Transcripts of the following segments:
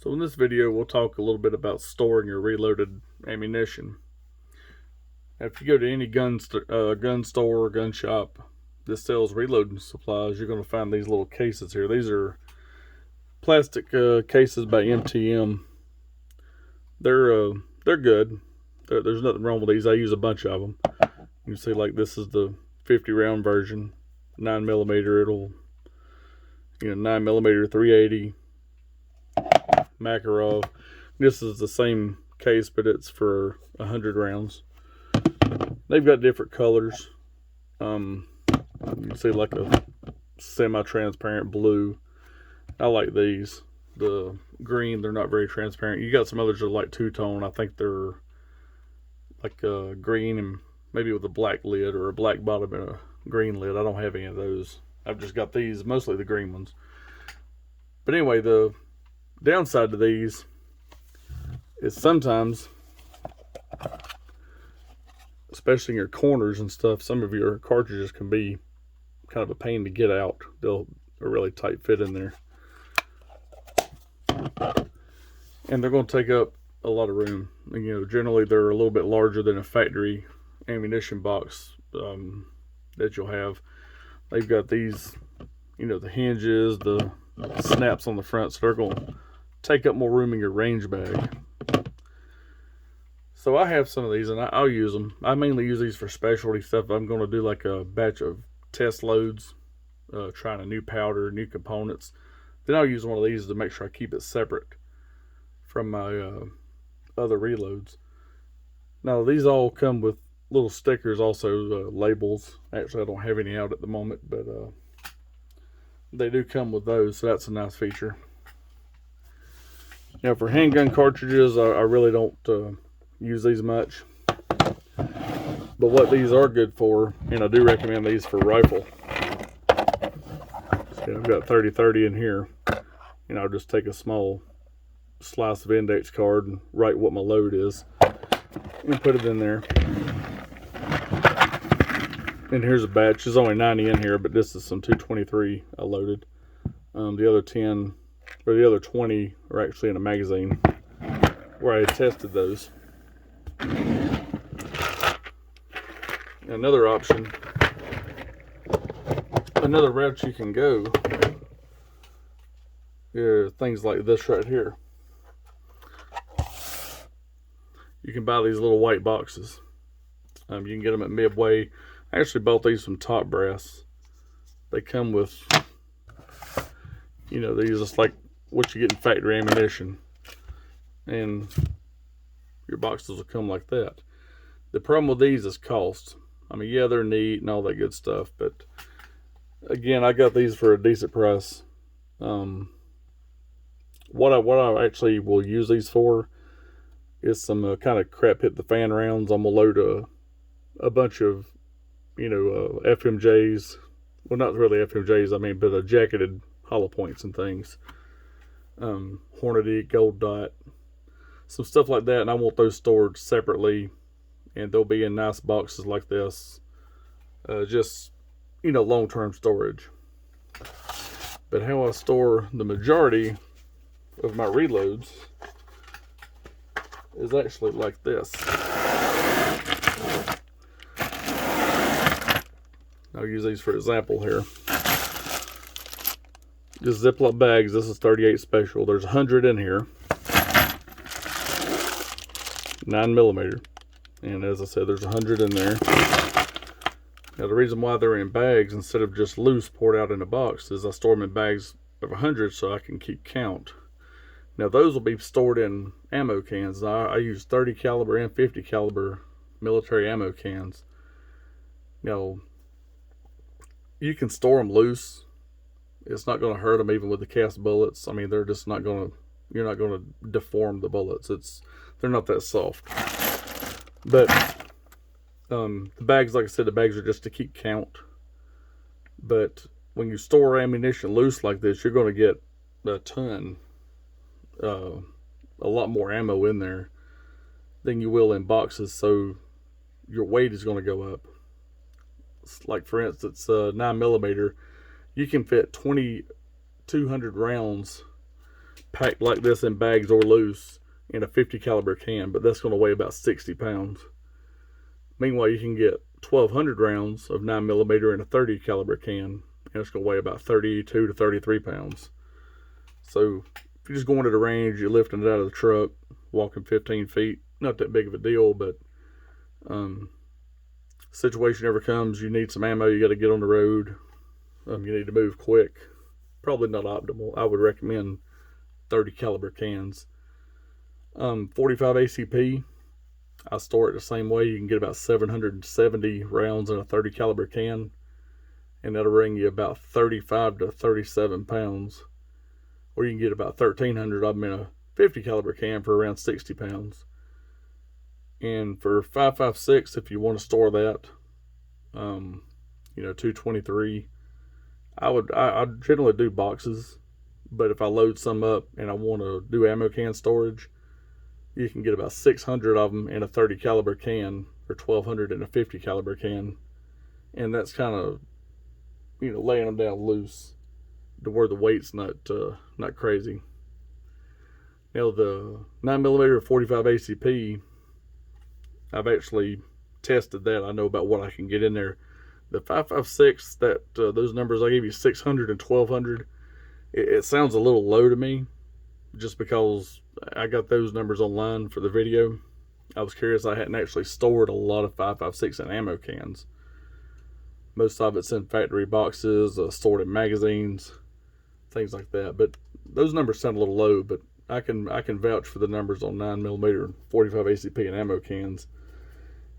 So in this video, we'll talk a little bit about storing your reloaded ammunition. Now, if you go to any gun store or gun shop that sells reloading supplies, you're going to find these little cases here. These are plastic cases by MTM. They're good. There's nothing wrong with these. I use a bunch of them. You can see, like, this is the 50 round version, 9mm. It'll 9mm 380 Makarov. This is the same case, but it's for 100 rounds. They've got different colors. You can see like a semi-transparent blue. I like these. The green, they're not very transparent. You got some others that are like two-tone. I think they're like green and maybe with a black lid or a black bottom and a green lid. I don't have any of those. I've just got these, mostly the green ones. But anyway, the downside to these is sometimes, especially in your corners and stuff, some of your cartridges can be kind of a pain to get out. They're really tight fit in there, and they're going to take up a lot of room. And, generally they're a little bit larger than a factory ammunition box that you'll have. They've got these, the hinges, the snaps on the front, so they're going to take up more room in your range bag. So I have some of these, and I'll use them. I mainly use these for specialty stuff. I'm going to do like a batch of test loads, trying a new powder, new components. Then I'll use one of these to make sure I keep it separate from my other reloads. Now, these all come with little stickers, also labels. Actually, I don't have any out at the moment, but they do come with those, so that's a nice feature. Now, for handgun cartridges, I really don't use these much. But what these are good for, and I do recommend these for rifle. See, I've got 30-30 in here. I'll just take a small slice of index card and write what my load is and put it in there. And here's a batch. There's only 90 in here, but this is some 223 I loaded. The other 10 or the other 20 are actually in a magazine where I had tested those. Another option, another route you can go are things like this right here. You can buy these little white boxes. You can get them at Midway. I actually bought these from Top Brass. They come with, these just like what you get in factory ammunition. And your boxes will come like that. The problem with these is cost. Yeah, they're neat and all that good stuff, but again, I got these for a decent price. What I actually will use these for is some kind of crap hit the fan rounds. I'm gonna load a bunch of FMJs. Well, not really FMJs. But jacketed hollow points and things. Hornady, Gold Dot, some stuff like that, and I want those stored separately, and they'll be in nice boxes like this. Just long-term storage. But how I store the majority of my reloads is actually like this. I'll use these for example here. Just Ziploc bags. This is 38 special. There's 100 in here. 9mm. And as I said, there's 100 in there. Now, the reason why they're in bags instead of just loose poured out in a box is I store them in bags of 100 so I can keep count. Now, those will be stored in ammo cans. I use 30 caliber and 50 caliber military ammo cans. You can store them loose. It's not going to hurt them even with the cast bullets. They're just not going to, you're not going to deform the bullets. They're not that soft. But the bags, like I said, the bags are just to keep count. But when you store ammunition loose like this, you're going to get a ton, a lot more ammo in there than you will in boxes. So your weight is going to go up. Like, for instance, 9mm, you can fit 2,200 rounds packed like this in bags or loose in a 50 caliber can, but that's going to weigh about 60 pounds. Meanwhile, you can get 1,200 rounds of 9mm in a 30 caliber can, and it's going to weigh about 32 to 33 pounds. So if you're just going to the range, you're lifting it out of the truck, walking 15 feet, not that big of a deal, but situation ever comes, you need some ammo, you got to get on the road, you need to move quick. Probably not optimal. I would recommend 30 caliber cans. 45 ACP, I store it the same way. You can get about 770 rounds in a 30 caliber can, and that'll bring you about 35 to 37 pounds. Or you can get about 1,300 of them in a 50 caliber can for around 60 pounds. And for 5.56, if you want to store that, 223, I generally do boxes, but if I load some up and I want to do ammo can storage, you can get about 600 of them in a 30 caliber can, or 1,200 in a 50 caliber can, and that's kind of, laying them down loose to where the weight's not crazy. Now the 9mm 45 ACP, I've actually tested that. I know about what I can get in there. The 5.56, that those numbers I gave you, 600 and 1,200, it sounds a little low to me, just because I got those numbers online for the video. I was curious. I hadn't actually stored a lot of 5.56 in ammo cans. Most of it's in factory boxes, stored in magazines, things like that. But those numbers sound a little low, but I can vouch for the numbers on 9mm 45 ACP and ammo cans,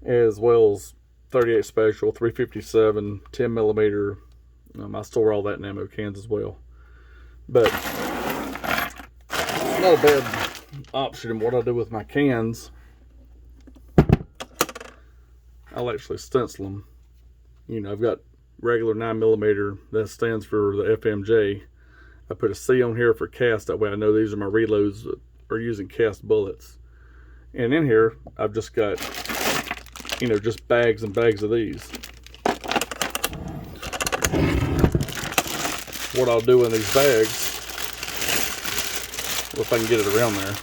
as well as 38 Special, 357, 10mm. I store all that in ammo cans as well. But it's not a bad option in what I do with my cans. I'll actually stencil them. I've got regular 9mm, that stands for the FMJ. I put a C on here for cast, that way I know these are my reloads that are using cast bullets. And in here, I've just got, just bags and bags of these. What I'll do in these bags, if I can get it around there.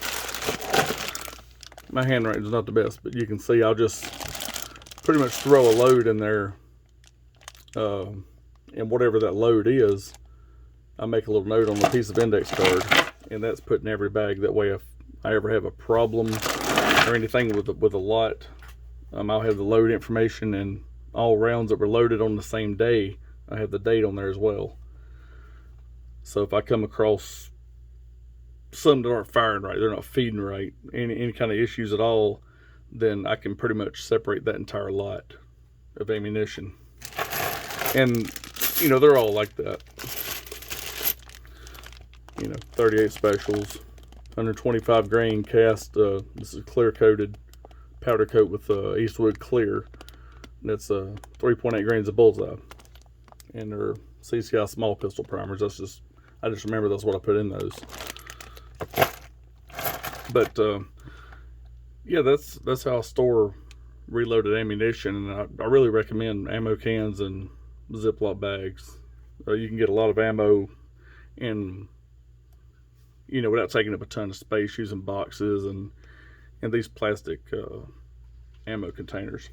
My handwriting is not the best, but you can see I'll just pretty much throw a load in there, and whatever that load is, I make a little note on the piece of index card, and that's put in every bag. That way, if I ever have a problem or anything with a lot, I'll have the load information, and all rounds that were loaded on the same day, I have the date on there as well. So if I come across some that aren't firing right, they're not feeding right, any kind of issues at all, then I can pretty much separate that entire lot of ammunition. And they're all like that. 38 Specials, 125 grain cast. This is clear coated, powder coat with Eastwood clear. And that's 3.8 grains of bullseye, and they're CCI small pistol primers. I just remember that's what I put in those. But yeah, that's how I store reloaded ammunition, and I really recommend ammo cans and Ziploc bags. You can get a lot of ammo, and without taking up a ton of space, using boxes and these plastic ammo containers.